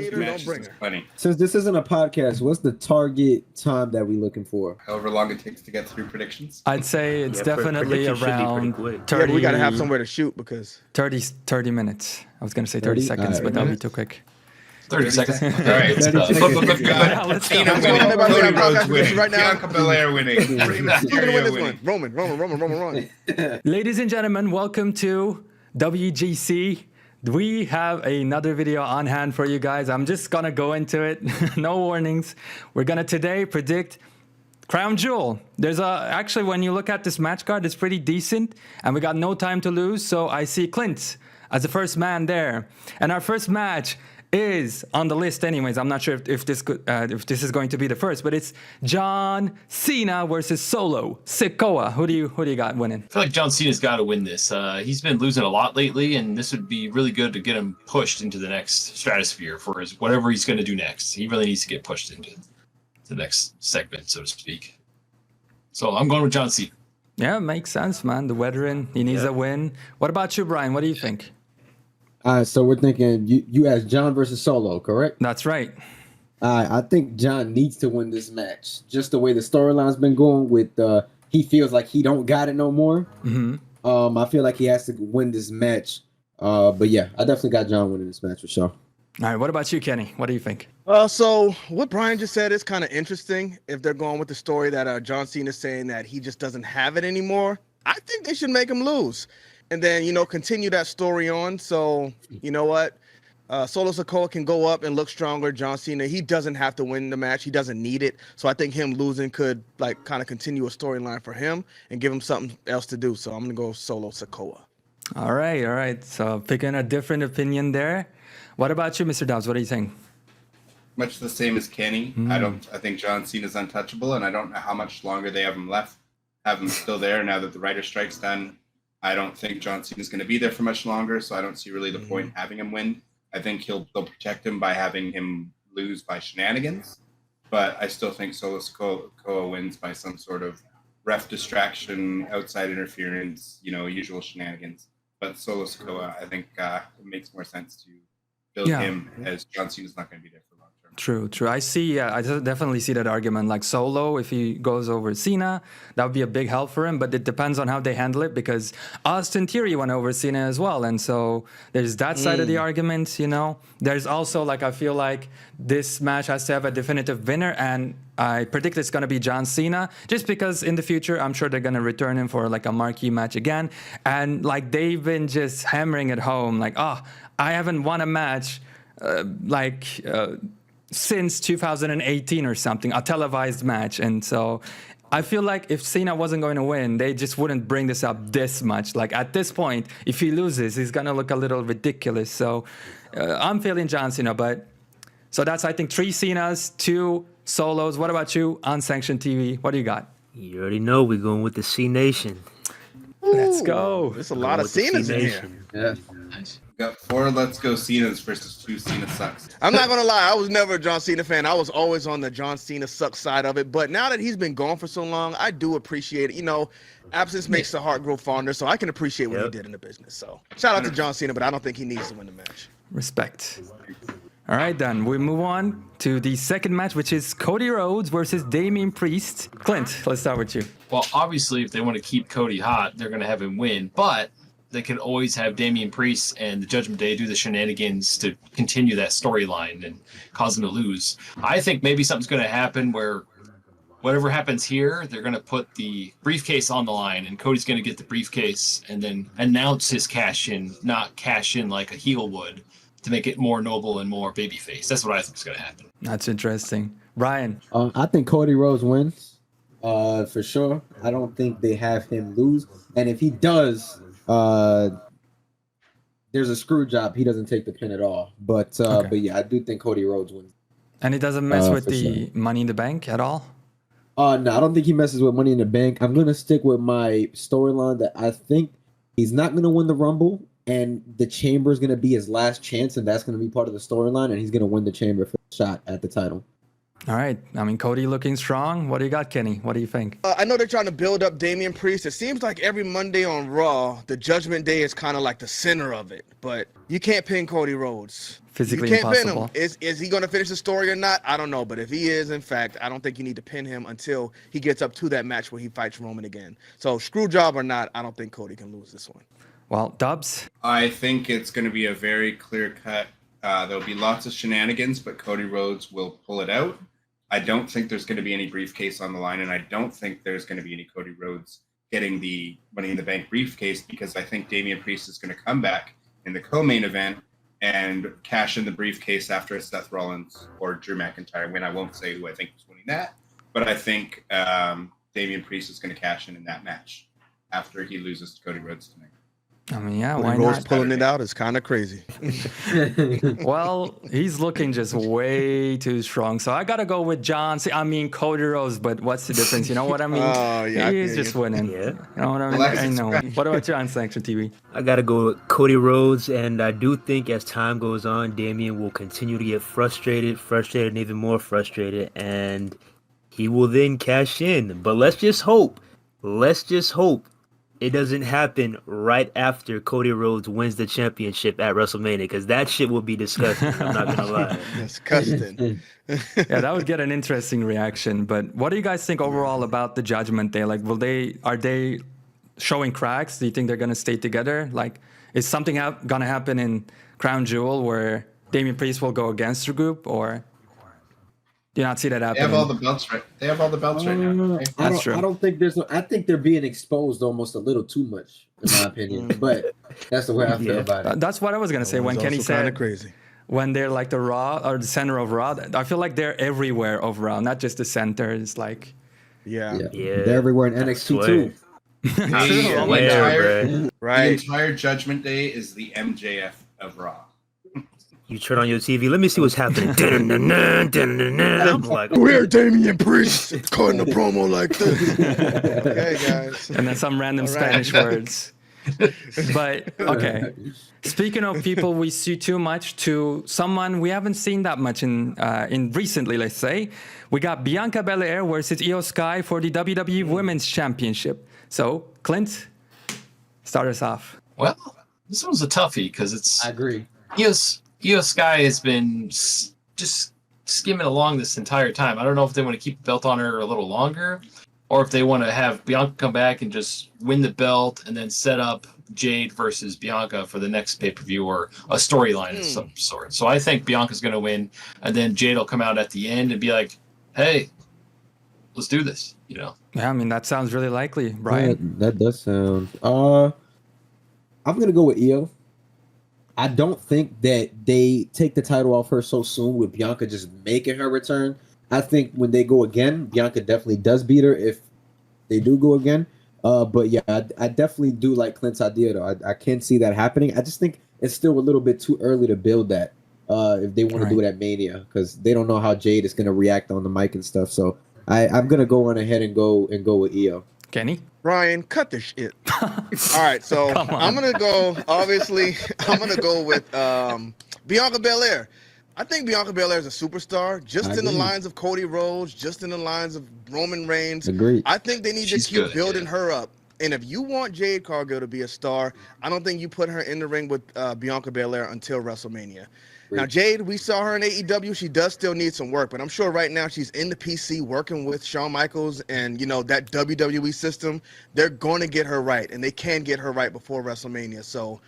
need her, don't bring her. Plenty. Since this isn't a podcast, what's the target time that we're looking for? However long it takes to get through predictions. I'd say it's definitely around 30. Yeah, but we gotta have somewhere to shoot because 30 minutes. I was gonna say 30 seconds, Right, but that'll be too quick. 30 seconds. All right. 30 seconds. Let's go. Cena winning. Cody Rhodes winning. Bianca Belair winning. Rey who's gonna win Mysterio this winning. one? Roman. Ladies and gentlemen, welcome to WGC. We have another video on hand for you guys. I'm just gonna go into it. No warnings. We're gonna today predict Crown Jewel. There's actually, when you look at this match card, it's pretty decent, and we got no time to lose. So I see Clint as the first man there, and our first match is on the list anyways. I'm not sure if this is going to be the first, but it's John Cena versus Solo Sikoa. Who do you got winning? I feel like John Cena's got to win this. He's been losing a lot lately, and this would be really good to get him pushed into the next stratosphere for his whatever he's going to do next. He really needs to get pushed into the next segment, so to speak. So I'm going with John Cena. Yeah, makes sense, man. The veteran, he needs a win. What about you, Brian? What do you think? So we're thinking you asked John versus Solo, correct? That's right. I think John needs to win this match. Just the way the storyline's been going with he feels like he don't got it no more. I feel like he has to win this match. But yeah, I definitely got John winning this match for sure. All right, what about you, Kenny? What do you think? So what Bryan just said is kind of interesting. If they're going with the story that John Cena's saying that he just doesn't have it anymore, I think they should make him lose. And then, continue that story on. So, you know what? Solo Sikoa can go up and look stronger. John Cena, he doesn't have to win the match. He doesn't need it. So I think him losing could, kind of continue a storyline for him and give him something else to do. So I'm going to go Solo Sikoa. All right. So picking a different opinion there. What about you, Mr.Dubbs? What do you think? Much the same as Kenny. I think John Cena's untouchable, and I don't know how much longer they have him left. Have him still there now that the writer strike's done. I don't think John Cena's going to be there for much longer, so I don't see really the point in having him win. I think they'll protect him by having him lose by shenanigans, but I still think Solo Sikoa wins by some sort of ref distraction, outside interference, usual shenanigans. But Solo Sikoa, I think it makes more sense to build him, as John Cena's not going to be there for long term. True. I definitely see that argument. Like Solo, if he goes over Cena, that would be a big help for him. But it depends on how they handle it, because Austin Theory went over Cena as well, and so there's that side of the argument. There's also I feel like this match has to have a definitive winner, and I predict it's going to be John Cena, just because in the future I'm sure they're going to return him for a marquee match again, and they've been just hammering it home, I haven't won a match since 2018 or something, a televised match. And so I feel like if Cena wasn't going to win, they just wouldn't bring this up this much. At this point, if he loses, he's going to look a little ridiculous. So I'm feeling John Cena. So that's, I think, 3 Cenas, 2 Solos. What about you, Unsanctioned TV? What do you got? You already know we're going with the C Nation. Let's go. There's a lot of Cenas in here. Yeah. Got 4 Let's Go Cenas versus 2 Cena Sucks. I'm not going to lie. I was never a John Cena fan. I was always on the John Cena sucks side of it. But now that he's been gone for so long, I do appreciate it. Absence makes the heart grow fonder, so I can appreciate what he did in the business. So shout out to John Cena, but I don't think he needs to win the match. Respect. All right, then we move on to the second match, which is Cody Rhodes versus Damian Priest. Clint, let's start with you. Well, obviously, if they want to keep Cody hot, they're going to have him win. But they could always have Damian Priest and the Judgment Day do the shenanigans to continue that storyline and cause him to lose. I think maybe something's going to happen where whatever happens here, they're going to put the briefcase on the line, and Cody's going to get the briefcase and then announce his cash in, not cash in like a heel would, to make it more noble and more babyface. That's what I think is going to happen. That's interesting. Brian? I think Cody Rhodes wins for sure. I don't think they have him lose. And if he does, there's a screw job. He doesn't take the pin at all. But yeah, I do think Cody Rhodes wins. And he doesn't mess with the Money in the Bank at all? No, I don't think he messes with Money in the Bank. I'm going to stick with my storyline that I think he's not going to win the Rumble, and the Chamber is going to be his last chance, and that's going to be part of the storyline, and he's going to win the Chamber for the shot at the title. All right. I mean, Cody looking strong. What do you got, Kenny? What do you think? I know they're trying to build up Damian Priest. It seems like every Monday on Raw, the Judgment Day is kind of like the center of it. But you can't pin Cody Rhodes. Physically you can't impossible. pin him. Is he going to finish the story or not? I don't know. But if he is, in fact, I don't think you need to pin him until he gets up to that match where he fights Roman again. So screw job or not, I don't think Cody can lose this one. Well, Dubbs? I think it's going to be a very clear cut. There'll be lots of shenanigans, but Cody Rhodes will pull it out. I don't think there's going to be any briefcase on the line, and I don't think there's going to be any Cody Rhodes getting the Money in the Bank briefcase, because I think Damian Priest is going to come back in the co-main event and cash in the briefcase after a Seth Rollins or Drew McIntyre win. I won't say who I think is winning that, but I think Damian Priest is going to cash in that match after he loses to Cody Rhodes tonight. I mean, yeah, Cody why Rhodes not? pulling it out is kind of crazy. Well, he's looking just way too strong. So I got to go with John. I mean, Cody Rhodes, but what's the difference? You know what I mean? Oh, yeah, I He's hear just you. winning. Yeah. You know what I mean? Alexis I know. Gresham. What about you on Sanction TV? I gotta go with Cody Rhodes, and I do think as time goes on, Damian will continue to get frustrated, and even more frustrated, and he will then cash in. But let's just hope it doesn't happen right after Cody Rhodes wins the championship at WrestleMania, because that shit will be disgusting. I'm not gonna lie. Disgusting. Yeah, that would get an interesting reaction. But what do you guys think overall about the Judgment Day? Like, are they showing cracks? Do you think they're gonna stay together? Like, is something gonna happen in Crown Jewel where Damian Priest will go against the group, or do you not see that They happening? have all the belts right. They have all the belts right now. Okay? That's true. I don't think there's no. I think they're being exposed almost a little too much, in my opinion. But that's the way I feel about it. That's what I was gonna say when It's Kenny also kind said of crazy. when they're like the Raw or the center of Raw. I feel like they're everywhere of Raw, not just the center. It's like Yeah. Yeah, They're everywhere in NXT too. The, Oh my entire, bruh. the Right. entire Judgment Day is the MJF of Raw. You turn on your TV, let me see what's happening. I'm like, We're Damian Priest cutting a promo like this. Okay, guys. and then some random All right. Spanish words. But okay, speaking of people we see too much to someone we haven't seen that much in recently, let's say, we got Bianca Belair versus Io Sky for the WWE Women's Championship. So Clint, start us off. Well, this one's a toughie because I agree. Io Sky has been just skimming along this entire time. I don't know if they want to keep the belt on her a little longer, or if they want to have Bianca come back and just win the belt and then set up Jade versus Bianca for the next pay-per-view or a storyline of some sort. So I think Bianca's going to win, and then Jade will come out at the end and be like, hey, let's do this, you know? Yeah, I mean that sounds really likely, Bryan. That does sound. I'm gonna go with Io. I don't think that they take the title off her so soon with Bianca just making her return. I think when they go again, Bianca definitely does beat her if they do go again. But yeah, I definitely do like Clint's idea though. I can see that happening. I just think it's still a little bit too early to build that if they want to do it at Mania, because they don't know how Jade is gonna react on the mic and stuff. So I'm gonna go on ahead and go with Io. Kenny? Brian, cut this shit. All right, so I'm gonna go. Obviously, I'm gonna go with Bianca Belair. I think Bianca Belair is a superstar, just in the lines of Cody Rhodes, just in the lines of Roman Reigns. Agreed. I think they need She's to keep good, building yeah. her up. And if you want Jade Cargill to be a star, I don't think you put her in the ring with Bianca Belair until WrestleMania. Now, Jade, we saw her in AEW. She does still need some work, but I'm sure right now she's in the PC working with Shawn Michaels and, you know, that WWE system. They're going to get her right, and they can get her right before WrestleMania. So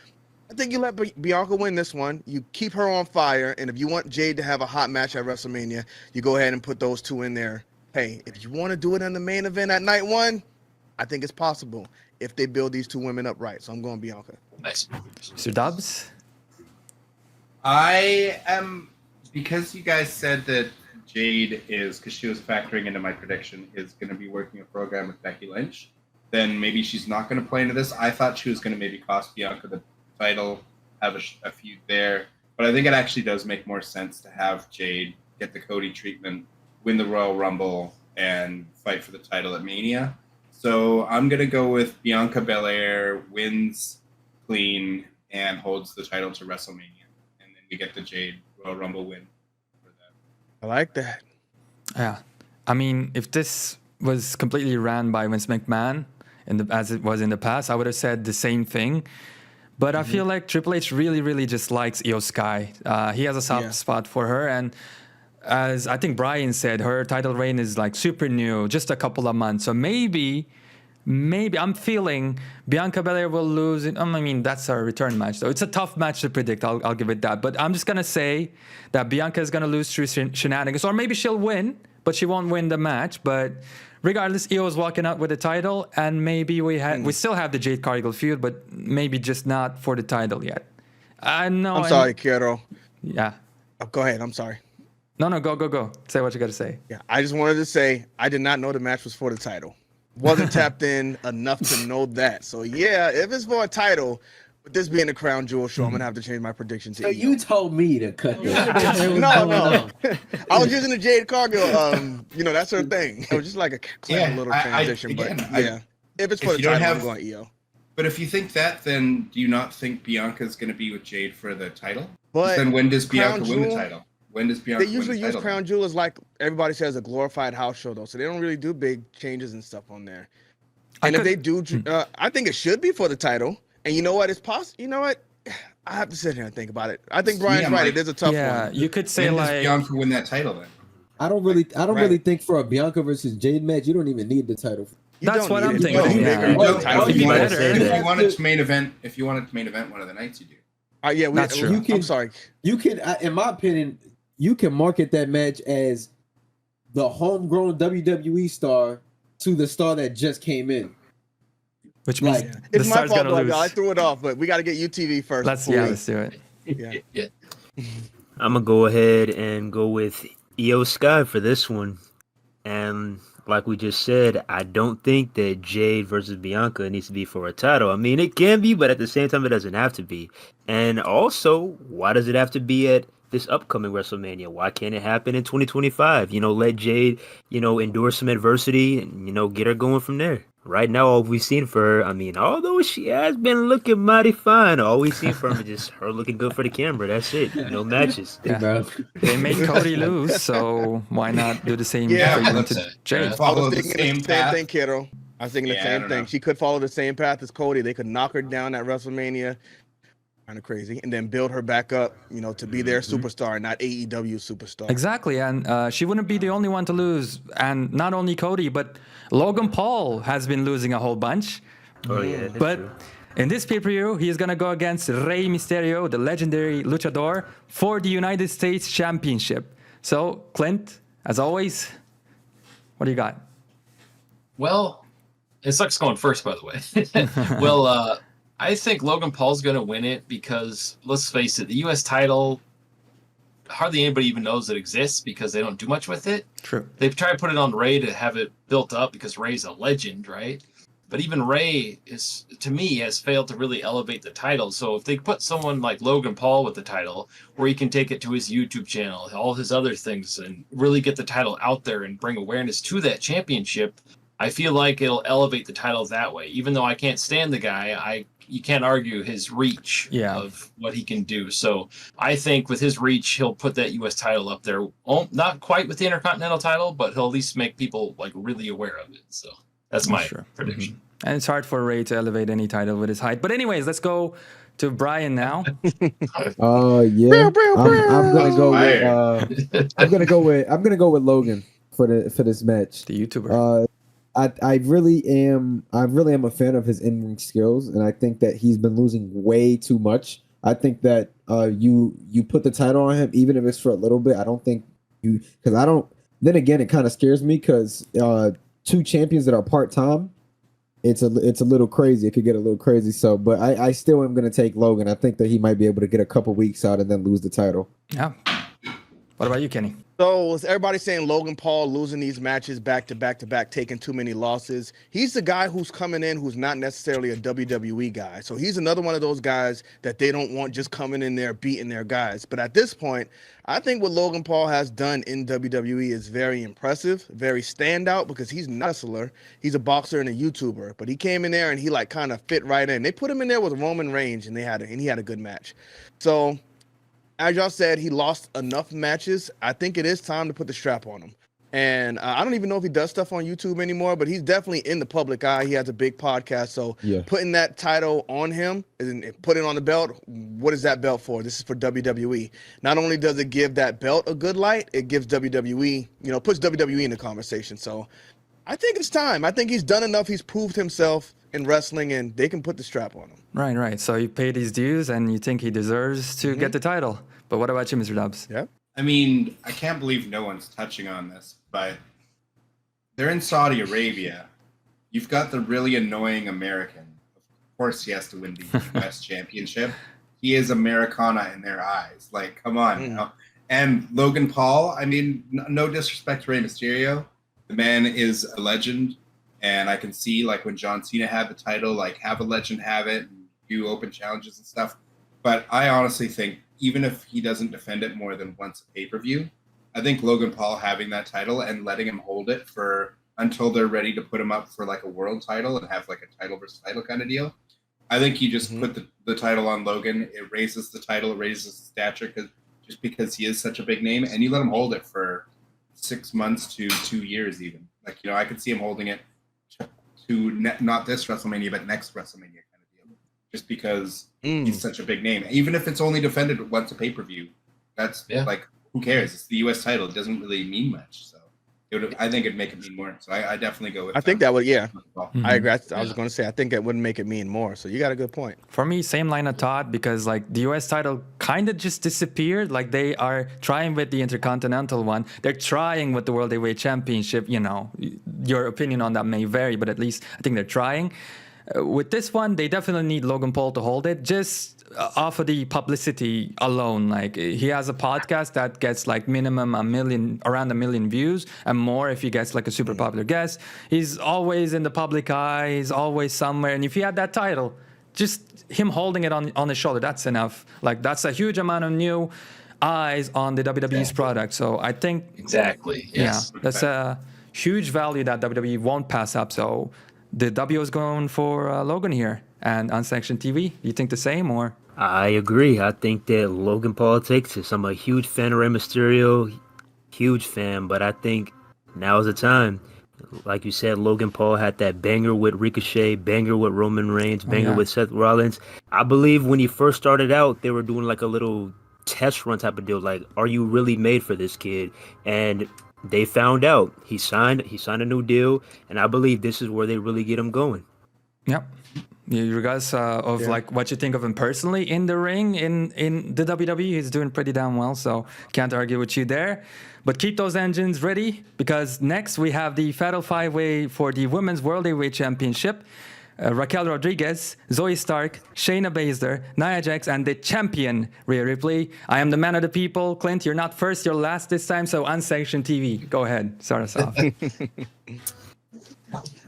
I think you let Bianca win this one. You keep her on fire, and if you want Jade to have a hot match at WrestleMania, you go ahead and put those two in there. Hey, if you want to do it on the main event at night one, I think it's possible if they build these two women up right. So I'm going Bianca. Nice. Mr. Dubbs? I am, because you guys said that Jade is, because she was factoring into my prediction, is going to be working a program with Becky Lynch, then maybe she's not going to play into this. I thought she was going to maybe cost Bianca the title, have a feud there. But I think it actually does make more sense to have Jade get the Cody treatment, win the Royal Rumble, and fight for the title at Mania. So I'm going to go with Bianca Belair wins clean and holds the title to WrestleMania. And then we get the Jade Royal Rumble win for that. I like that. Yeah. I mean, if this was completely ran by Vince McMahon as it was in the past, I would have said the same thing. But I feel like Triple H really, really just likes Io Sky. He has a soft spot for her. And as I think Bryan said, her title reign is like super new, just a couple of months. So maybe I'm feeling Bianca Belair will lose. I mean, that's her return match, so it's a tough match to predict. I'll give it that. But I'm just gonna say that Bianca is gonna lose through shenanigans, or maybe she'll win, but she won't win the match. But regardless, Io is walking out with the title, and maybe we still have the Jade Cargill feud, but maybe just not for the title yet. I'm sorry, Kero. Yeah. Oh, go ahead. I'm sorry. No, go. Say what you got to say. Yeah, I just wanted to say I did not know the match was for the title. Wasn't tapped in enough to know that. So yeah, if it's for a title, with this being a crown jewel show, I'm gonna have to change my prediction to So Io. you told me to cut this. No. I was using the Jade Cargill. That's her thing. It was just like a clever little transition. If it's for the title, I'm going Io. But if you think that, then do you not think Bianca's going to be with Jade for the title? But then when does Bianca Crown win the Jewel- title? When does Bianca They usually win the use title? Crown Jewel as, like everybody says, a glorified house show, though. So they don't really do big changes and stuff on there. And if they do, I think it should be for the title. And you know what? It's possible. You know what? I have to sit here and think about it. I think Brian's right. It is a tough one. Yeah, you could say When does like Bianca win that title then? I don't really think for a Bianca versus Jade match, you don't even need the title. That's what I'm thinking. You Yeah. make If it you bigger. wanted better. if you wanted to main event one of the nights, you do. That's true. I'm sorry. You can, in my opinion, you can market that match as the homegrown WWE star to the star that just came in. Which means Like, the It's my star's fault, gonna though. I lose. threw it off, but we got to get UTV first. Let's before we- do it. Yeah. I'm gonna go ahead and go with Io Sky for this one. And like we just said, I don't think that Jade versus Bianca needs to be for a title. I mean, it can be, but at the same time, it doesn't have to be. And also, why does it have to be at this upcoming WrestleMania? Why can't it happen in 2025? Let Jade, endure some adversity and, get her going from there. Right now, all we've seen for her, I mean, although she has been looking mighty fine, all we've seen from her is just her looking good for the camera. That's it. No matches. Yeah. Bro. They made Cody lose, so why not do the same Yeah, for you that's to it. Jade? Yeah. I Follow was the thinking same the same path. thing, Kero. I was thinking the Yeah, I same don't thing. know. She could follow the same path as Cody. They could knock her down at WrestleMania. Kind of crazy. And then build her back up, to be their superstar, not AEW superstar. Exactly, and she wouldn't be the only one to lose. And not only Cody, but Logan Paul has been losing a whole bunch. Oh, yeah. That's But true. in this pay-per-view, he's going to go against Rey Mysterio, the legendary luchador, for the United States Championship. So, Clint, as always, what do you got? Well, it sucks going first, by the way. Well, I think Logan Paul's going to win it because, let's face it, the U.S. title, hardly anybody even knows it exists because they don't do much with it. True. They've tried to put it on Ray to have it built up because Ray's a legend, right? But even Ray to me, has failed to really elevate the title. So if they put someone like Logan Paul with the title, where he can take it to his YouTube channel, all his other things, and really get the title out there and bring awareness to that championship, I feel like it'll elevate the title that way. Even though I can't stand the guy, you can't argue his reach of what he can do. So I think with his reach, he'll put that U.S. title up there. Not quite with the Intercontinental title, but he'll at least make people like really aware of it. So that's my prediction. Mm-hmm. And it's hard for Ray to elevate any title with his height. But anyways, let's go to Bryan now. Yeah. I'm gonna go with I'm gonna go with Logan for this match. The YouTuber. I really am a fan of his in-ring skills, and I think that he's been losing way too much. I think that you put the title on him, even if it's for a little bit. I don't think because I don't. Then again, it kind of scares me because two champions that are part-time, it's a little crazy. It could get a little crazy. So, but I still am going to take Logan. I think that he might be able to get a couple weeks out and then lose the title. Yeah. What about you, Kenny? So is everybody saying Logan Paul losing these matches back to back to back, taking too many losses? He's the guy who's coming in who's not necessarily a WWE guy. So he's another one of those guys that they don't want just coming in there beating their guys. But at this point, I think what Logan Paul has done in WWE is very impressive, very standout because he's not a wrestler. He's a boxer and a YouTuber. But he came in there and he like kind of fit right in. They put him in there with Roman Reigns and he had a good match. So as y'all said, he lost enough matches. I think it is time to put the strap on him. And I don't even know if he does stuff on YouTube anymore, but he's definitely in the public eye. He has a big podcast. So putting that title on him and putting it on the belt, what is that belt for? This is for WWE. Not only does it give that belt a good light, it gives WWE, puts WWE in the conversation. So I think it's time. I think he's done enough. He's proved himself in wrestling, and they can put the strap on him. Right. So you paid his dues, and you think he deserves to get the title. But what about you, Mr. Dubbs? Yeah. I mean, I can't believe no one's touching on this, but they're in Saudi Arabia. You've got the really annoying American. Of course, he has to win the U.S. championship. He is Americana in their eyes. Like, come on. And Logan Paul, I mean, no disrespect to Rey Mysterio. The man is a legend. And I can see, like, when John Cena had the title, like, have a legend have it, and do open challenges and stuff. But I honestly think, even if he doesn't defend it more than once a pay-per-view, I think Logan Paul having that title and letting him hold it for until they're ready to put him up for like a world title and have like a title versus title kind of deal. I think you just put the title on Logan. It raises the title, it raises the stature just because he is such a big name, and you let him hold it for 6 months to 2 years even. Like, I could see him holding it to not this WrestleMania, but next WrestleMania. Just because he's such a big name. Even if it's only defended once a pay-per-view, that's like, who cares? It's the U.S. title. It doesn't really mean much. So I think it'd make it mean more. So I definitely go with I think that would, I agree. I was going to say, I think it wouldn't make it mean more. So you got a good point. For me, same line of thought, because like the U.S. title kind of just disappeared. Like they are trying with the Intercontinental one. They're trying with the World Heavyweight Championship. Your opinion on that may vary, but at least I think they're trying. With this one, they definitely need Logan Paul to hold it, just off of the publicity alone. Like, he has a podcast that gets like minimum around 1 million views and more if he gets like a super popular guest. He's always in the public eye. He's always somewhere. And if he had that title, just him holding it on his shoulder, that's enough. Like, that's a huge amount of new eyes on the WWE's product. So I think that's a huge value that WWE won't pass up. So the W is going for Logan here. And Unsanctioned TV, you think the same, or? I agree. I think that Logan Paul takes this. I'm a huge fan of Rey Mysterio, huge fan, but I think now's the time. Like you said, Logan Paul had that banger with Ricochet, banger with Roman Reigns, banger with Seth Rollins. I believe when he first started out, they were doing like a little test run type of deal. Like, are you really made for this, kid? And they found out. He signed a new deal, and I believe this is where they really get him going. Yep. Regardless of like what you think of him personally in the ring, in the WWE, he's doing pretty damn well, so can't argue with you there. But keep those engines ready, because next we have the Fatal 5-Way for the Women's World Heavyweight Championship. Raquel Rodriguez, Zoe Stark, Shayna Baszler, Nia Jax, and the champion, Rhea Ripley. I am the man of the people. Clint, you're not first, you're last this time, so Unsanctioned TV. Go ahead, start us off.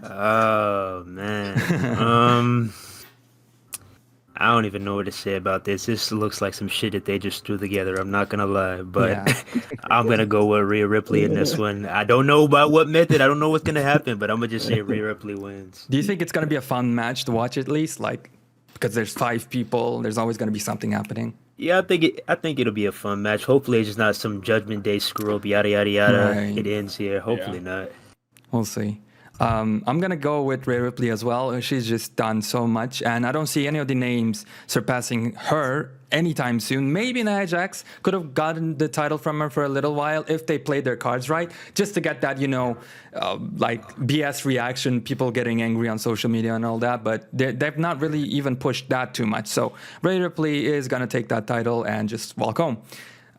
Oh, man. I don't even know what to say about this. This looks like some shit that they just threw together. I'm not going to lie, but I'm going to go with Rhea Ripley in this one. I don't know about what method. I don't know what's going to happen, but I'm going to just say Rhea Ripley wins. Do you think it's going to be a fun match to watch at least? Like, because there's 5 people, there's always going to be something happening. Yeah, I think it'll be a fun match. Hopefully it's just not some Judgment Day screw up, yada, yada, yada. Right. It ends here. Hopefully not. We'll see. I'm going to go with Rhea Ripley as well. She's just done so much, and I don't see any of the names surpassing her anytime soon. Maybe Nia Jax could have gotten the title from her for a little while if they played their cards right, just to get that, like BS reaction, people getting angry on social media and all that, but they've not really even pushed that too much. So Rhea Ripley is going to take that title and just walk home.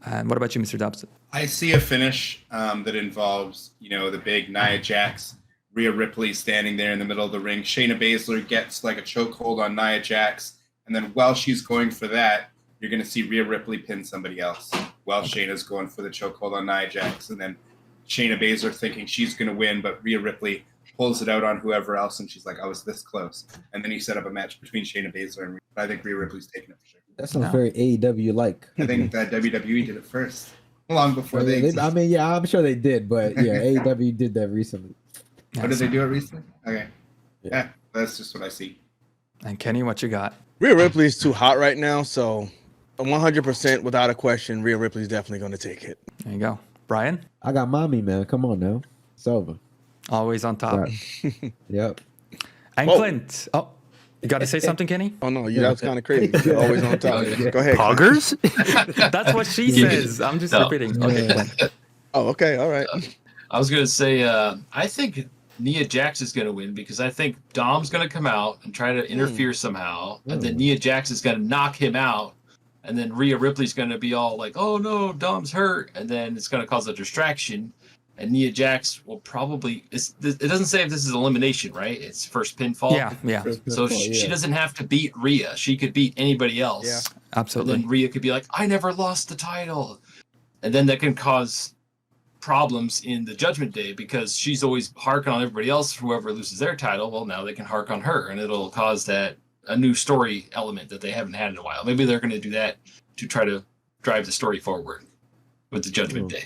And what about you, Mr. Dubbs? I see a finish that involves, the big Nia Jax, Rhea Ripley standing there in the middle of the ring. Shayna Baszler gets like a chokehold on Nia Jax, and then while she's going for that, you're going to see Rhea Ripley pin somebody else while Shayna's going for the chokehold on Nia Jax, and then Shayna Baszler thinking she's going to win, but Rhea Ripley pulls it out on whoever else, and she's like, I was this close. And then you set up a match between Shayna Baszler and Rhea. I think Rhea Ripley's taking it for sure. That sounds very AEW-like. I think that WWE did it first, long before they existed. I mean, yeah, I'm sure they did, but yeah, AEW did that recently. What did they do it recently? Okay. Yeah, that's just what I see. And Kenny, what you got? Rhea Ripley's too hot right now, so 100% without a question, Rhea Ripley's definitely going to take it. There you go. Bryan, I got mommy, man. Come on now. It's over. always on top. Right. Yep. And Whoa. Clint. Oh, you got to say something, Kenny? Oh no, that was kind of crazy. You're always on top. Go ahead. Clint. Poggers? That's what she says. I'm just No. repeating. Okay, Yeah. Clint. Oh, okay, all right. I was gonna say, I think Nia Jax is gonna win because I think Dom's gonna come out and try to interfere somehow, and then Nia Jax is gonna knock him out, and then Rhea Ripley's gonna be all like, "Oh no, Dom's hurt," and then it's gonna cause a distraction, and Nia Jax will probably. It doesn't say if this is elimination, right? It's first pinfall. Yeah, So she doesn't have to beat Rhea. She could beat anybody else. Yeah. And absolutely. then Rhea could be like, "I never lost the title," and then that can cause problems in the Judgment Day because she's always harking on everybody else. Whoever loses their title, well, now they can hark on her, and it'll cause that a new story element that they haven't had in a while. Maybe they're going to do that to try to drive the story forward with the Judgment Day.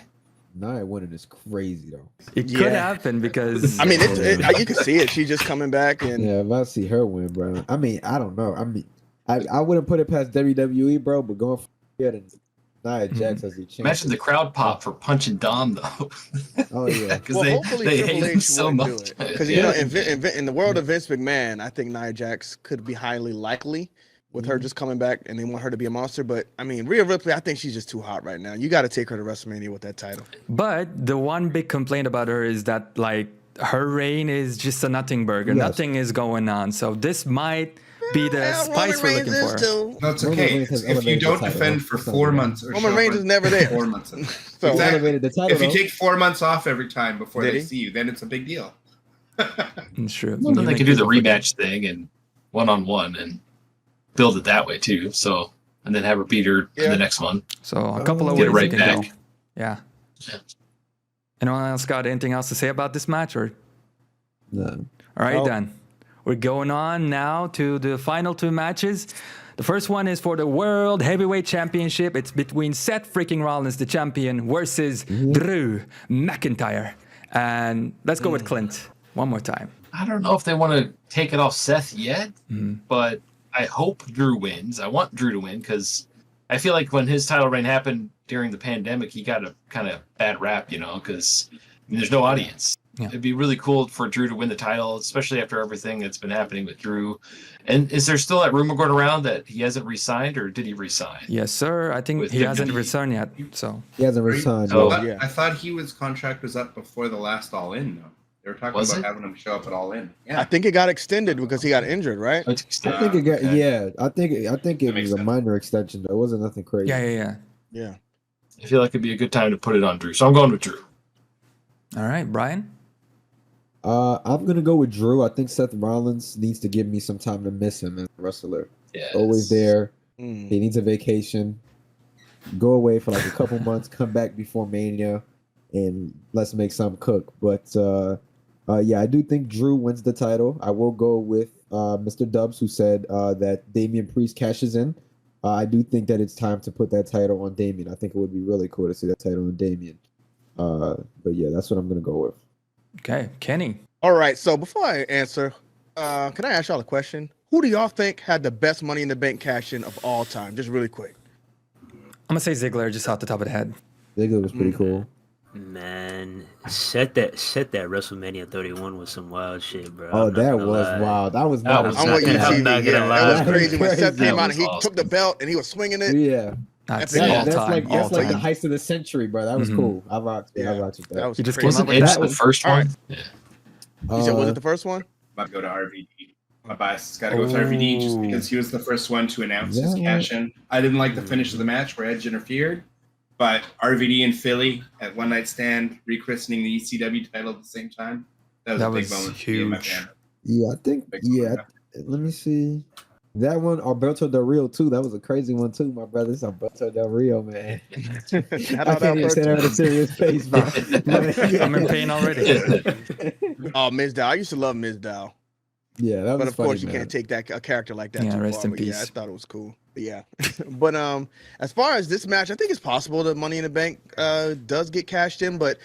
Nia winning is crazy though. It could Yeah. happen because I mean, you can see it. She's just coming back, and Yeah, if I see her win, bro. I mean, I don't know. I mean, I wouldn't put it past WWE, bro. But going for it and Nia Jax as the champion. Imagine the crowd pop for punching Dom though. Oh yeah. Because well, they hopefully hate Triple him H so won't much. do it because you know, in the world of Vince McMahon, I think Nia Jax could be highly likely with her just coming back, and they want her to be a monster. But I mean, Rhea Ripley, I think she's just too hot right now. You got to take her to WrestleMania with that title. But the one big complaint about her is that like her reign is just a nothing burger. Yes. Nothing is going on. So this might be the spice we're looking for. No, it's Roman okay. Reigns has If you elevated don't the title. defend for It's not 4 bad. months or Roman so Reigns for is never there. 4 months. So He elevated Exactly. the title. If you though. take 4 months off every time before Did they he? see you, then it's a big deal. It's true. Then they can do the rematch thing and one-on-one and build it that way too. So and then have her beat her in Yeah. the next one. So a couple of Get ways right you can go. back. Yeah. Yeah. Anyone else got anything else to say about this match? Or No. all right, No. then we're going on now to the final two matches. The first one is for the World Heavyweight Championship. It's between Seth freaking Rollins, the champion, versus Drew McIntyre. And let's go with Clint one more time. I don't know if they want to take it off Seth yet, but I hope Drew wins. I want Drew to win because I feel like when his title reign happened during the pandemic, he got a kind of bad rap, you know, because there's no audience. Yeah. It'd be really cool for Drew to win the title, especially after everything that's been happening with Drew. And is there still that rumor going around that he hasn't re-signed, or did he re-sign? Yes, sir. I think With he hasn't WWE. returned yet. So He hasn't resigned. Oh, yet. yeah. I thought his contract was up before the last All In, though. They were talking Was about it? having him show up at All In. I Yeah. think it got extended because he got injured, right? I think it got Okay. yeah. I think it That makes was a sense. minor extension though. It wasn't nothing crazy. yeah. Yeah. I feel like it'd be a good time to put it on Drew. So I'm going with Drew. All right, Bryan. I'm gonna go with Drew. I think Seth Rollins needs to give me some time to miss him as a wrestler. Yes. Always there. Mm. He needs a vacation. Go away for like a couple months. Come back before Mania, and let's make some cook. But yeah, I do think Drew wins the title. I will go with Mr.Dubbs, who said that Damian Priest cashes in. I do think that it's time to put that title on Damian. I think it would be really cool to see that title on Damian. But yeah, that's what I'm gonna go with. Okay, Kenny. All right. So before I answer, can I ask y'all a question? Who do y'all think had the best Money in the Bank cash in of all time? Just really quick. I'm gonna say Ziggler just off the top of the head. Ziggler was pretty cool. Man, set that WrestleMania 31 was some wild shit, bro. Oh, I'm not that gonna was lie. wild. That was That wild. was I'm not with you, gonna- I'm TV. not gonna Yeah, lie. that was That was crazy when Seth crazy. came That out and he was took the belt and he was swinging it. Yeah, That's Epic. all that's time. like all the time. heist of the century, bro. That was Mhm. cool. I rocked it. I Yeah. rocked with that. That was You just crazy. came up Wasn't with Edge that the was- first all one? right. Yeah. You said, was Uh, it the first one? Might go to RVD. My bias has got to go with RVD just because he was the first one to announce his Yeah. cash in. I didn't like the finish of the match where Edge interfered, but RVD and Philly at One Night Stand rechristening the ECW title at the same time. That was That a big was moment for me and my huge. family. Yeah, I think. Big Yeah, moment. let me see. That one, Alberto Del Rio too. That was a crazy one too, my brother. It's Alberto Del Rio, man. Shout I out can't even say that with a Alberto. serious face, bro. I'm in pain already. Oh, Ms. Dow. I used to love Ms. Dow. Yeah, that was But of funny, course, you man. can't take that a character like that Yeah, too rest far. in But yeah, I peace. thought it was cool. But yeah, but as far as this match, I think it's possible that Money in the Bank does get cashed in. But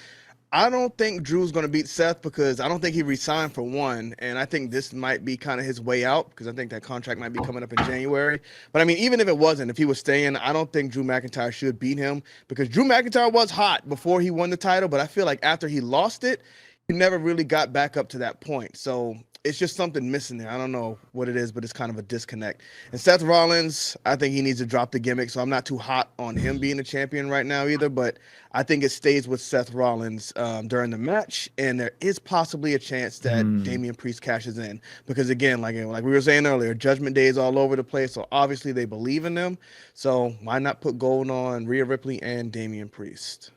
I don't think Drew's going to beat Seth because I don't think he resigned for one. And I think this might be kind of his way out because I think that contract might be coming up in January. But I mean, even if it wasn't, if he was staying, I don't think Drew McIntyre should beat him because Drew McIntyre was hot before he won the title. But I feel like after he lost it, he never really got back up to that point. So it's just something missing there. I don't know what it is, but it's kind of a disconnect. And Seth Rollins, I think he needs to drop the gimmick. So I'm not too hot on him being the champion right now either. But I think it stays with Seth Rollins during the match. And there is possibly a chance that Damian Priest cashes in. Because again, like we were saying earlier, Judgment Day is all over the place. So obviously they believe in them. So why not put gold on Rhea Ripley and Damian Priest?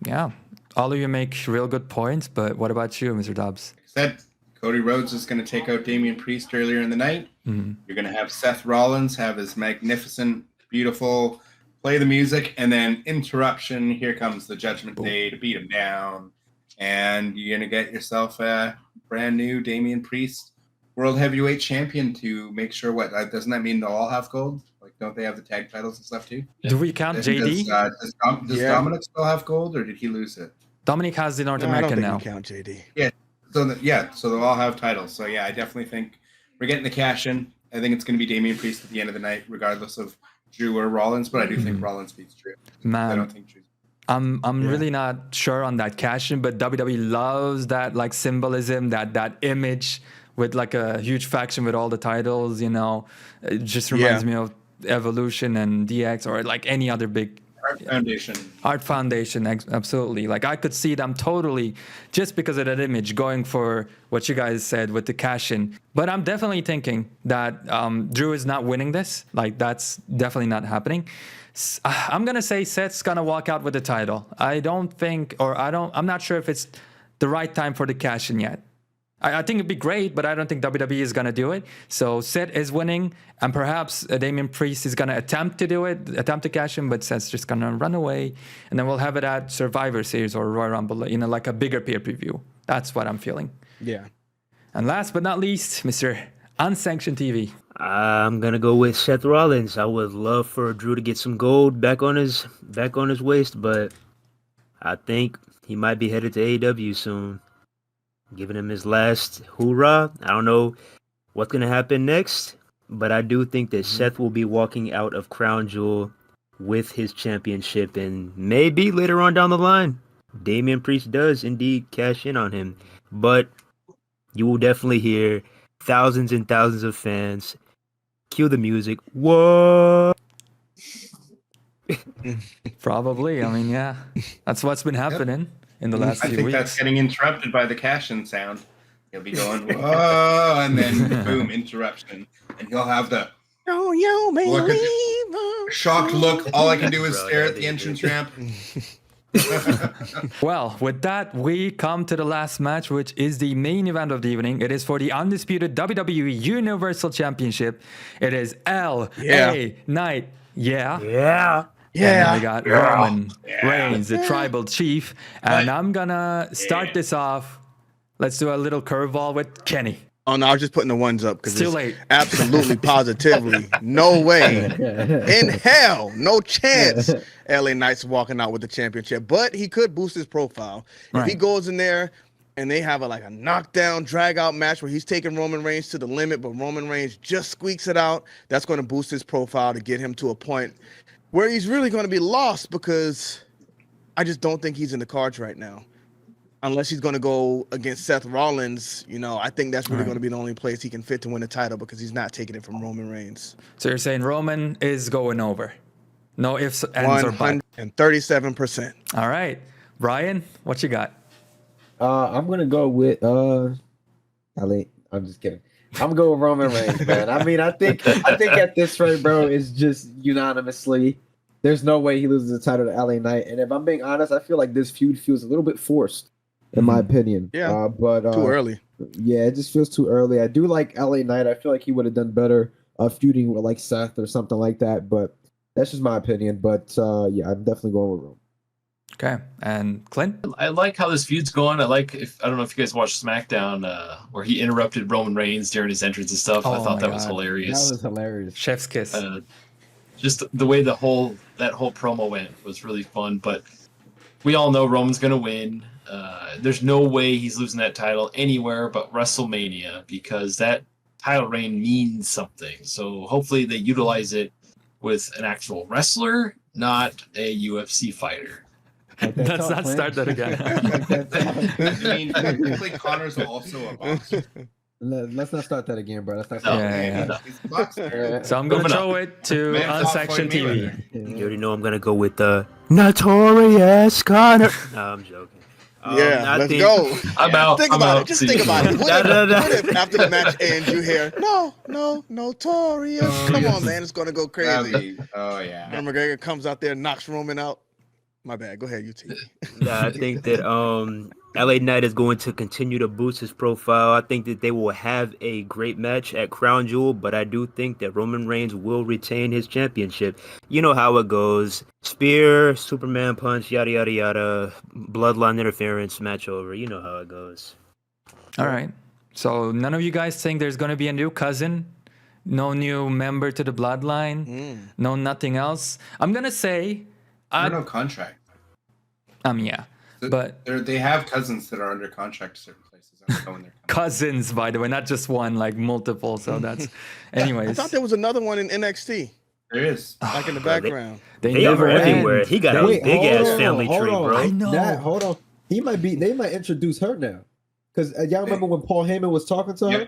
Yeah. All of you make real good points. But what about you, Mr. Dubbs? Said Cody Rhodes is going to take out Damian Priest earlier in the night. You're going to have Seth Rollins have his magnificent, beautiful, play the music, and then interruption. Here comes the Judgment Day to beat him down. And you're going to get yourself a brand new Damian Priest World Heavyweight Champion to make sure what? Doesn't that mean they'll all have gold? Like, don't they have the tag titles and stuff too? Do we count JD? Does Dominic still have gold, or did he lose it? Dominic has the North American now. I don't think we count JD. Yeah. So they'll all have titles. So yeah, I definitely think we're getting the cash in. I think it's going to be Damian Priest at the end of the night, regardless of Drew or Rollins. But I do think Rollins beats Drew. Man, I don't think Drew. I'm really not sure on that cash in, but WWE loves that like symbolism, that image with like a huge faction with all the titles. You know, it just reminds me of Evolution and DX or like any other big. Art Foundation, absolutely. Like I could see them totally, just because of that image, going for what you guys said with the cash in. But I'm definitely thinking that Drew is not winning this. Like that's definitely not happening. I'm gonna say Seth's gonna walk out with the title. I'm not sure if it's the right time for the cash in yet. I think it'd be great, but I don't think WWE is going to do it. So Seth is winning, and perhaps Damian Priest is going to attempt to cash in, but Seth's just going to run away. And then we'll have it at Survivor Series or Royal Rumble, like a bigger pay-per-view. That's what I'm feeling. Yeah. And last but not least, Mr. Unsanctioned TV. I'm going to go with Seth Rollins. I would love for Drew to get some gold back on his waist, but I think he might be headed to AEW soon. Giving him his last hoorah. I don't know what's going to happen next, but I do think that Seth will be walking out of Crown Jewel with his championship, and maybe later on down the line, Damian Priest does indeed cash in on him. But you will definitely hear thousands and thousands of fans cue the music. What? Probably. I mean, yeah. That's what's been happening. In the last few weeks. I think that's getting interrupted by the cash-in sound. He'll be going, whoa, and then boom, interruption. And he'll have the shocked look. All I can do is stare at the entrance ramp. Well, with that, we come to the last match, which is the main event of the evening. It is for the undisputed WWE Universal Championship. It is LA Knight. Yeah. And then we got Roman Reigns, the tribal chief. And I'm going to start this off. Let's do a little curveball with Kenny. Oh, no, I was just putting the ones up because it's too late. Absolutely, positively, no way in hell, no chance LA Knight's walking out with the championship. But he could boost his profile. If he goes in there and they have a knockdown, drag-out match where he's taking Roman Reigns to the limit, but Roman Reigns just squeaks it out, that's going to boost his profile to get him to a point where he's really going to be lost, because I just don't think he's in the cards right now. Unless he's going to go against Seth Rollins, I think that's really going to be the only place he can fit to win the title, because he's not taking it from Roman Reigns. So you're saying Roman is going over? No ifs, ands, or buts. 137%. All right. Bryan, what you got? I'm going to go with Ali. I'm just kidding. I'm going to go with Roman Reigns, man. I mean, I think at this rate, bro, it's just unanimously. There's no way he loses the title to LA Knight. And if I'm being honest, I feel like this feud feels a little bit forced, in my opinion. Yeah, but too early. Yeah, it just feels too early. I do like LA Knight. I feel like he would have done better feuding with Seth or something like that. But that's just my opinion. But yeah, I'm definitely going with Roman. Okay, and Clint? I like how this feud's going. I don't know if you guys watched SmackDown where he interrupted Roman Reigns during his entrance and stuff. I thought that was hilarious. That was hilarious. Chef's kiss. Just the way that whole promo went was really fun. But we all know Roman's going to win. there's no way he's losing that title anywhere but WrestleMania, because that title reign means something. So hopefully they utilize it with an actual wrestler, not a UFC fighter. Let's not start that again. I mean, technically, Connor's also a boxer. Let's not start that again, bro. Let's not No. start Yeah, that. He's a boxer. So I'm gonna Moving throw it to Man, top Unsanctioned Floyd TV. Mayweather. You already know I'm gonna go with the notorious Connor. No, I'm joking. Yeah, I let's think- go. I'm out. Think I'm about out. it. Just See think you. about it. What if, No, no. what if after the match ends you hear, no, notorious. Come on, man. It's going to go crazy. Oh, yeah. Conor McGregor comes out there, knocks Roman out. My bad. Go ahead, UT. I think that LA Knight is going to continue to boost his profile. I think that they will have a great match at Crown Jewel, but I do think that Roman Reigns will retain his championship. You know how it goes. Spear, Superman punch, yada, yada, yada. Bloodline interference, match over. You know how it goes. All right. So none of you guys think there's going to be a new cousin? No new member to the bloodline? No nothing else? I'm going to say... I don't know contract. Yeah. But They have cousins that are under contract to certain places. I don't know when they're coming. cousins, by the way, not just one, like multiple. So that's... Anyways. I thought there was another one in NXT, There is. like in the Bro, background. They They never are everywhere. end. He got a Wait, big hold ass on, family hold tree, on. bro. I know. Nah, hold on. They might introduce her now. Because y'all remember when Paul Heyman was talking to her?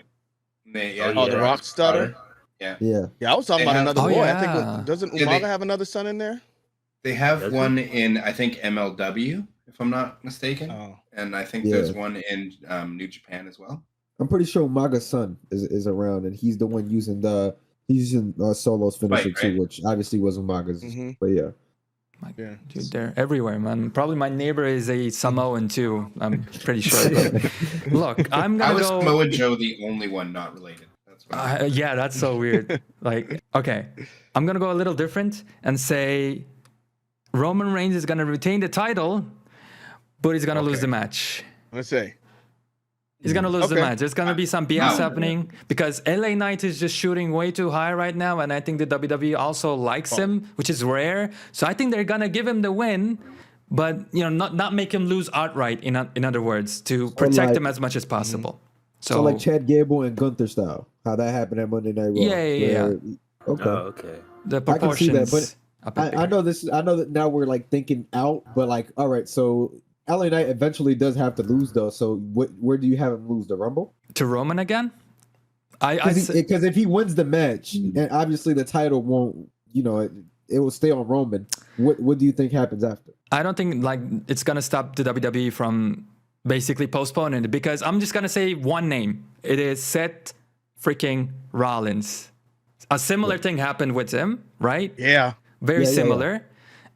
Yep. Oh, the Rock Stutter? Yeah. Yeah, I was talking They about have- another Oh, boy. yeah. I think, doesn't Yeah, Umaga they- have another son in there? They have Does one in, I think, MLW, if I'm not mistaken. Oh. And I think Yeah. there's one in New Japan as well. I'm pretty sure Maga's son is around, and he's the one using Solo's finisher Right, too, right. which obviously was Umaga's. Mhm. But yeah. Yeah. Dude, they're everywhere, man. Probably my neighbor is a Samoan too. I'm pretty sure. But look, I'm I gonna was go. Samoa Joe, the only one not related. That's what I Yeah, that's so weird. Like, okay, I'm gonna go a little different and say Roman Reigns is gonna retain the title, but he's gonna lose Okay. the match. Let's say. He's gonna lose the Okay. match. There's gonna be some BS No. happening because LA Knight is just shooting way too high right now, and I think the WWE also likes him, which is rare. So I think they're gonna give him the win, but not make him lose outright. In other words, to protect like- him as much as possible. So like Chad Gable and Gunther style, how that happened at Monday Night Raw. Yeah. where- Okay. Oh, okay. the I can see that, proportions. but I know this. I know that now we're like thinking out, but like, all right. So LA Knight eventually does have to lose though. So where do you have him lose? The Rumble? To Roman again. Because if he wins the match, and obviously the title won't, it will stay on Roman. What do you think happens after? I don't think like it's gonna stop the WWE from basically postponing it, because I'm just gonna say one name. It is Seth freaking Rollins. A similar thing happened with him, right? Yeah. Very Yeah. similar.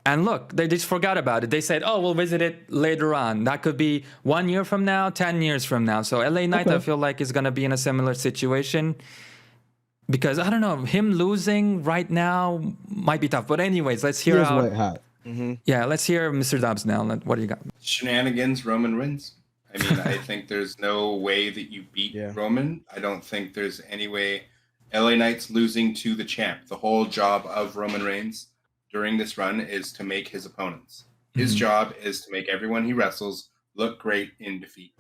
And look, they just forgot about it. They said, "Oh, we'll visit it later on." That could be 1 year from now, 10 years from now. So LA Knight, Okay. I feel like, is gonna be in a similar situation. Because I don't know, him losing right now might be tough. But anyways, let's He hear is out. white hot. Yeah, let's hear Mr. Dubbs now. What do you got? Shenanigans, Roman wins. I mean, I think there's no way that you beat Yeah. Roman. I don't think there's any way LA Knight's losing to the champ. The whole job of Roman Reigns during this run is to make his opponents. His job is to make everyone he wrestles look great in defeat.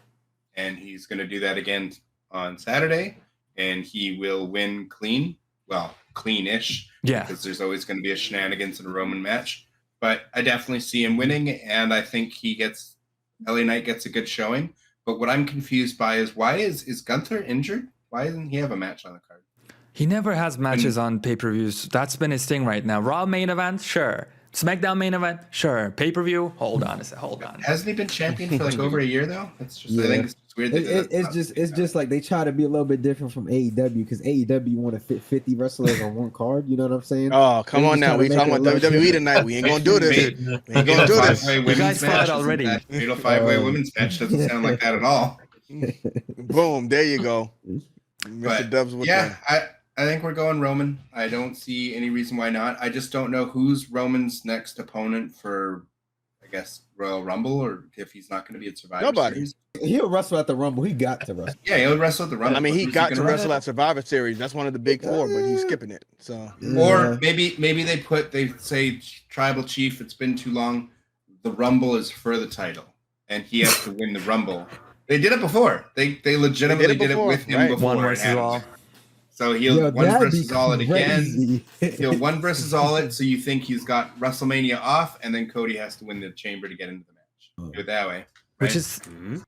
And he's going to do that again on Saturday. And he will win clean. Well, clean-ish. Yeah. Because there's always going to be a shenanigans in a Roman match. But I definitely see him winning. And I think LA Knight gets a good showing. But what I'm confused by is why is Gunther injured? Why doesn't he have a match on the card? He never has matches on pay-per-views. That's been his thing right now. Raw main event, sure. SmackDown main event, sure. Pay-per-view, hold on. Hasn't he been champion for like over a year though? It's just I Yeah. think it's weird. That It's just like they try to be a little bit different from AEW because AEW want to fit 50 wrestlers on one card. You know what I'm saying? Oh, come They on just now. trying to We make talking it about a little WWE tonight. We ain't gonna do this. We ain't gonna do this. You guys fought already. Fatal five-way women's match doesn't sound like that at all. Boom. There you go. Mr. But Dubbs with yeah, I think we're going Roman. I don't see any reason why not. I just don't know who's Roman's next opponent for, I guess, Royal Rumble, or if he's not going to be at Survivor Nobody. Series. He'll wrestle at the Rumble. He got to wrestle. Yeah, he'll wrestle at the Rumble. I mean, but he who's got to gonna wrestle at Survivor Series. That's one of the big four, but he's skipping it. So Or maybe they say tribal chief. It's been too long. The Rumble is for the title, and he has to win the Rumble. They did it before. They legitimately did it with him right. before. One versus all. So he'll one that'd be versus all it again. crazy. He'll one versus all it. So you think he's got WrestleMania off, and then Cody has to win the Chamber to get into the match. Do it that way. Which right? is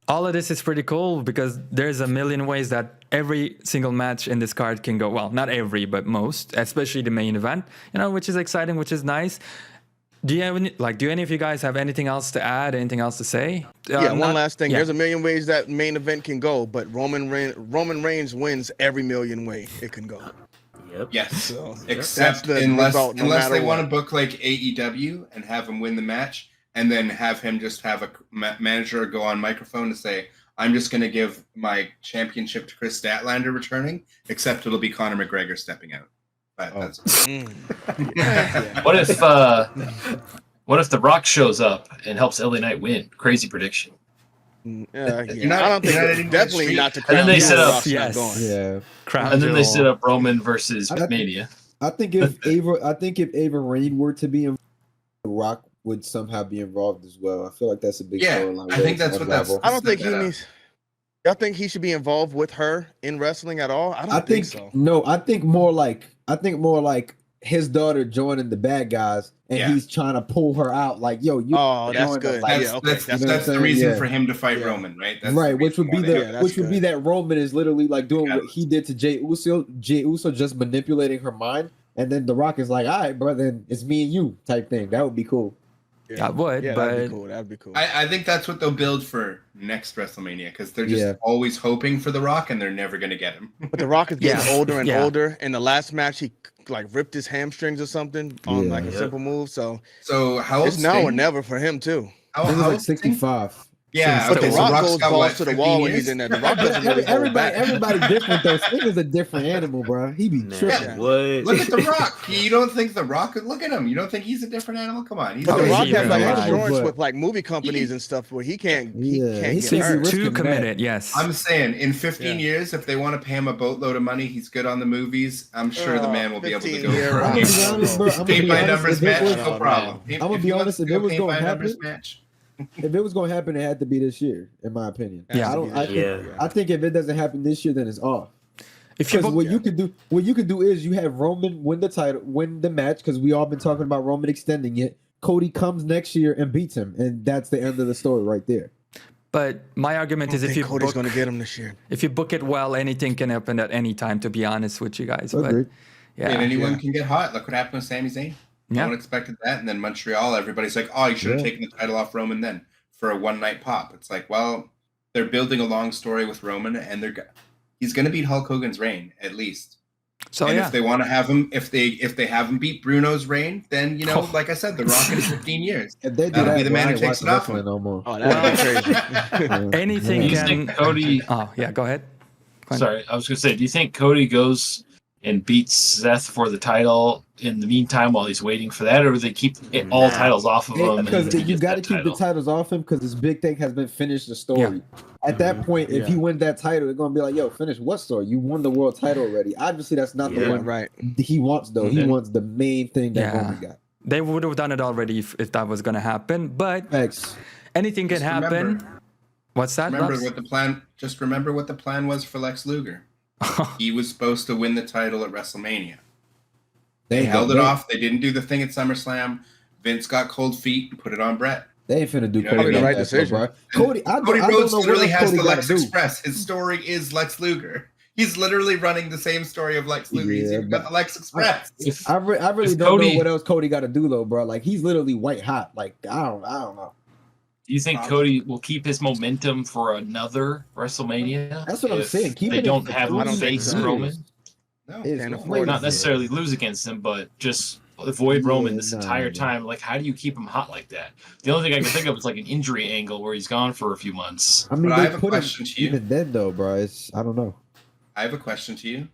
all of this is pretty cool because there's a million ways that every single match in this card can go. Well, not every, but most, especially the main event. Which is exciting, which is nice. Do you have do any of you guys have anything else to add? Anything else to say? One last thing. yeah. There's a million ways that main event can go, but Roman Reigns wins every million way it can go. Yep. Yes. So Except that's the unless result, no unless matter they want to what. book like AEW and have him win the match, and then have him just have a manager go on microphone to say, "I'm just going to give my championship to Chris Statlander returning," except it'll be Conor McGregor stepping out. But that's What if The Rock shows up and helps LA Knight win? Crazy prediction. Yeah, You're not- I don't think you're not it's adding definitely that not to And then they Crown set Jewel, up- Rock's not yes. going. Yeah. Crown And then they Jewel. set up Roman versus I- Mania. I think if Ava Raine were to be involved, The Rock would somehow be involved as well. I feel like that's a big Yeah, storyline. I think that's what that's- level. I don't think he Set that up. needs. Y'all think he should be involved with her in wrestling at all? I don't think so. No, I think more like his daughter joining the bad guys, and Yeah. he's trying to pull her out. Like, yo, you. Oh, that's join good. them. Like, Yeah, okay, That's that's what I'm the saying, reason yeah. for him to fight Yeah. Roman, right? That's right, the which would be reason why Yeah, they- that's which would be good. that Roman is literally like doing Yeah. what he did to Jey Uso. Jey Uso just manipulating her mind, and then The Rock is like, "All right, bro, then it's me and you" type thing. That would be cool. Yeah, I would, yeah, but that'd be cool. That'd be cool. I think that's what they'll build for next WrestleMania because they're just Yeah. always hoping for The Rock and they're never going to get him. But The Rock is getting Yeah. older and Yeah. older. In the last match, he ripped his hamstrings or something on Yeah. like a Yep. simple move. So So how it's old's now or Sting? never for him too. How, I think how it's like old's Sting? 65. Yeah, But okay. The So Rock Rock's goes got balls what, to the 15 wall when years? he's in there. The Rock doesn't really hold Everybody back. different though. Sting is a different animal, bro. He be Man, tripping. what? Look at The Rock. You don't think The Rock? Look at him. You don't think he's a different animal? Come on. He's But Oh, The Rock he has like really is. insurance But- with like movie companies and stuff where he can't Yeah, can't he get can't be hurt. risking too that. committed. Yes. I'm saying in 15 Yeah. years, if they want to pay him a boatload of money, he's good on the movies. I'm sure the man will be able to 15 go year for run. I'm a gonna be honest, bro. I'm gonna paint be by honest. numbers If it match, was, no problem. I'm gonna be he honest, wants if to it go was paint gonna by numbers happen- match, if it was gonna happen, it had to be this year, in my opinion. Yeah. I think if it doesn't happen this year, then it's off. if you Because book, what you could do is you have Roman win the title, win the match, because we all been talking about Roman extending it. Cody comes next year and beats him, and that's the end of the story right there. but my argument I is if think you Cody's book, going to get him this year. if you book it well, anything can happen at any time. To be honest with you guys, but Agreed. yeah, and anyone Yeah. can get hot. Look what happened with Sami Zayn. No Yeah. one expected that, and then Montreal, everybody's like, "Oh, you should have Yeah. taken the title off Roman then for a one-night pop." It's like, well, they're building a long story with Roman, and he's going to beat Hulk Hogan's reign at least. So and yeah, if they want to have him, if they have him beat Bruno's reign, then like I said, The Rock in 15 years. If they do That'll that, be the bro, man I who ain't takes watching it off wrestling him. no more. Oh, that'd be crazy. anything Do you can. think Cody? Oh yeah, go ahead. Fine. Sorry, I was going to say, do you think Cody goes and beats Seth for the title in the meantime while he's waiting for that, or do they keep all titles off of him? Because and you get got to that keep title? the titles off him because his big thing has been finish the story. At that point, if Yeah. he wins that title, it's gonna be like, yo, finish what story? You won the world title already. Obviously, that's not the Yeah. one Right. he wants though. He Mhm. wants the main thing that Yeah. Roman got. They would have done it already if that was gonna happen. But Thanks. anything can Just happen. remember- What's that? Remember Lux? what the plan. Just remember what the plan was for Lex Luger. He was supposed to win the title at WrestleMania. They held it off. They didn't do the thing at SummerSlam. Vince got cold feet and put it on Brett. They ain't finna do You know Cody what I mean? like Right that, decision. bro. Cody, I Cody don't Rhodes know what literally else has Cody the gotta Lex do. Express. His story is Lex Luger. He's literally running the same story of Lex Luger. He's Yeah, even got but- the Lex Express. If, I really If don't Cody- know what else Cody got to do though, bro. Like he's literally white hot. Like I don't know. do you think Cody will keep his momentum for another WrestleMania? That's what I'm if saying. Keep they it don't in have for him 3 face years. Roman, No. It's Can't crazy. afford not necessarily lose against him, but just avoid Roman this nah, entire nah. time. Like, how do you keep him hot like that? The only thing I can think of is like an injury angle where he's gone for a few months. I mean, But I they have a put question him to you. even then though, bro. I don't know. I have a question to you.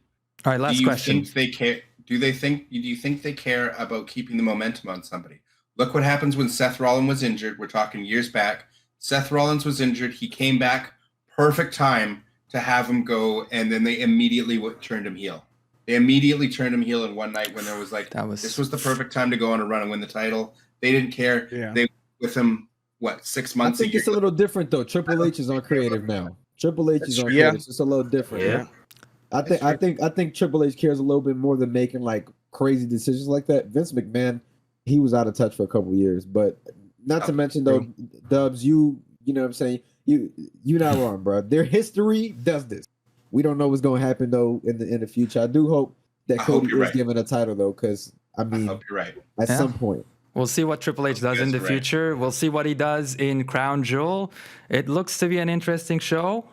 All right, last do you question. think they care? Do you think they care about keeping the momentum on somebody? Look what happens when Seth Rollins was injured. We're talking years back. Seth Rollins was injured. He came back. Perfect time to have him go, and then they immediately turned him heel. They immediately turned him heel in one night when there was like, That was this was the perfect time to go on a run and win the title. They didn't care. Yeah. They went with him what, 6 I months? think it's a little different though. Triple H is on creative now. Triple H is on Yeah. creative. It's a little different. Yeah. I think Triple H cares a little bit more than making like crazy decisions like that. Vince McMahon, he was out of touch for a couple of years, but not to mention though, Dubs, you know what I'm saying? You're not wrong, bro. Their history does this. We don't know what's going to happen though in the future. I do hope that Cody is given a title though, because I mean, I hope you're right. at some point. We'll see what Triple H does in the future. We'll see what he does in Crown Jewel. It looks to be an interesting show.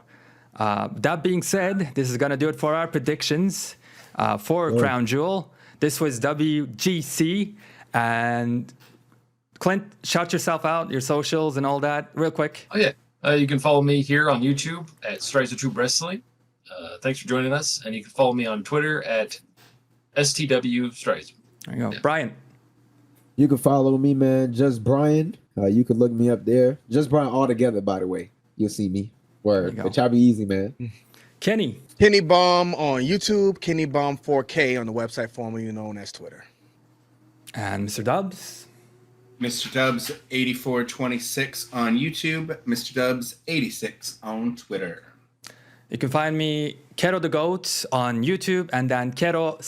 That being said, this is going to do it for our predictions for Crown Jewel. This was WGC. And Clint, shout yourself out, your socials and all that real quick. Oh, yeah. You can follow me here on YouTube at Stryzer Troop Wrestling. Thanks for joining us. And you can follow me on Twitter at STW Stryzer. There you go. Yeah. Bryan. You can follow me, man. Just Bryan. You can look me up there. Just Bryan all together, by the way. You'll see me. Word. But y'all be easy, man. Kenny. Kenny Bomb on YouTube, Kenny Bomb 4K on the website formerly known as Twitter. And Mr. Dubbs. Mr. Dubbs 8426 on YouTube, Mr. Dubbs 86 on Twitter. You can find me Kero the Goat on YouTube and then Kero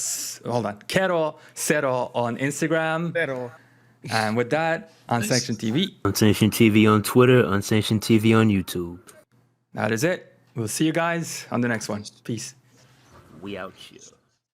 Cero on Instagram. Pero And with that, Unsanctioned TV. Unsanctioned TV on Twitter, Unsanctioned TV on YouTube. That is it. We'll see you guys on the next one. Peace. We out here.